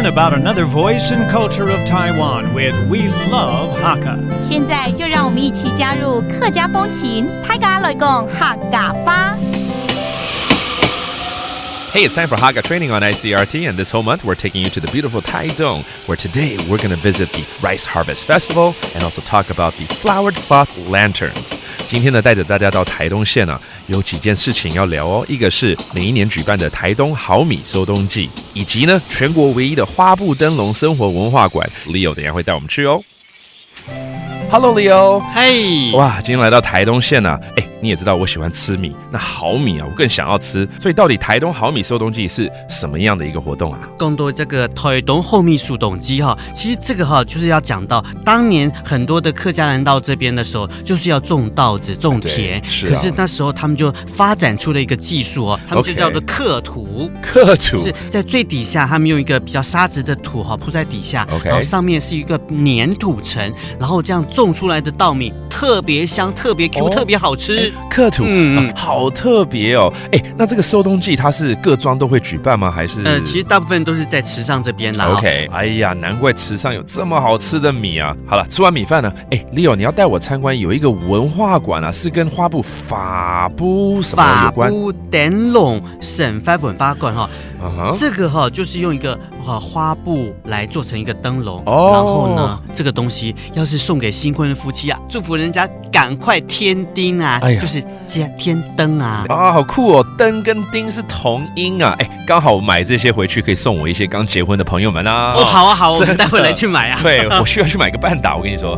learn about another voice and culture of Taiwan with We Love Hakka. 现在就让我们一起加入客家风情，大家来讲客家吧。Hey, it's time for Hakka training on ICRT, and this whole month we're taking you to the beautiful Taidong, where today we're going to visit the Rice Harvest Festival and also talk about the flowered cloth lanterns. 今天呢，带着大家到台东县有几件事情要聊哦。一个是每一年举办的台东好米收冬季，以及呢全国唯一的花布灯笼生活文化馆 ，Leo 等一下会带我们去哦。Hello, Leo. 嘿，哇，今天来到台东县你也知道我喜欢吃米，那好米我更想要吃，所以到底台东好米收冬季是什么样的一个活动啊？更多这个台东后米速冻机其实这个就是要讲到当年很多的客家人到这边的时候，就是要种稻子、种田，可是那时候他们就发展出了一个技术他们就叫做刻土。刻土就是在最底下，他们用一个比较沙质的土铺在底下，然后上面是一个粘土层，然后这样种出来的稻米特别香、特别 Q、特别好吃。刻土，好特别哦！那这个收冬季它是各庄都会举办吗？还是其实大部分都是在池上这边啦。OK， 哎呀，难怪池上有这么好吃的米啊！好了，吃完米饭呢，Leo， 你要带我参观有一个文化馆是跟花布法布什么有关？法布灯笼省发文化馆这个就是用一个花布来做成一个灯笼，然后呢，这个东西要是送给新婚的夫妻祝福人家赶快添丁就是加添灯好酷哦！灯跟丁是同音刚好我买这些回去可以送我一些刚结婚的朋友们好啊，我们待会来去买对，我需要去买个半打，我跟你说。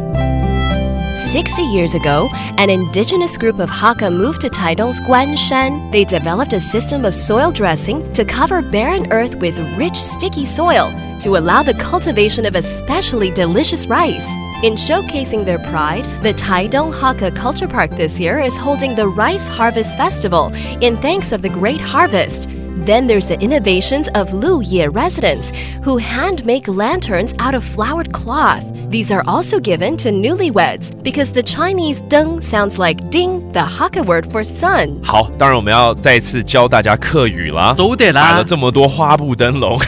60 years ago, an indigenous group of Hakka moved to Taidong's Guanshan. They developed a system of soil dressing to cover barren earth with rich, sticky soil to allow the cultivation of especially delicious rice. In showcasing their pride, the Taidong Hakka Culture Park this year is holding the Rice Harvest Festival in thanks of the great harvest. Then there's the innovations of Lu Ye residents, who hand-make lanterns out of flowered cloth. These are also given to newlyweds because the Chinese deng sounds like ding, the Hakka word for sun. 好，当然我们要再次教大家客语啦。走点啦！买了这么多花布灯笼，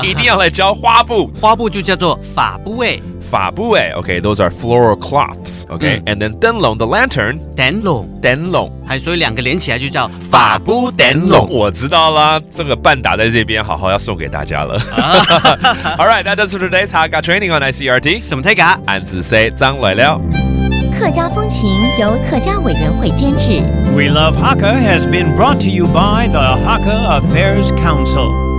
一定要来教花布。花布就叫做法布法布okay, those are floral cloths, okay, and then 灯笼 the lantern, 灯笼，所以两个连起来就叫法布灯笼。我知道啦，这个半打在这边，好好要送给大家了。All right, that does for today's Hakka training on ICRT. 什么太嘎？俺自say张来了。客家风情由客家委员会监制。 We Love Hakka has been brought to you by the Hakka Affairs Council.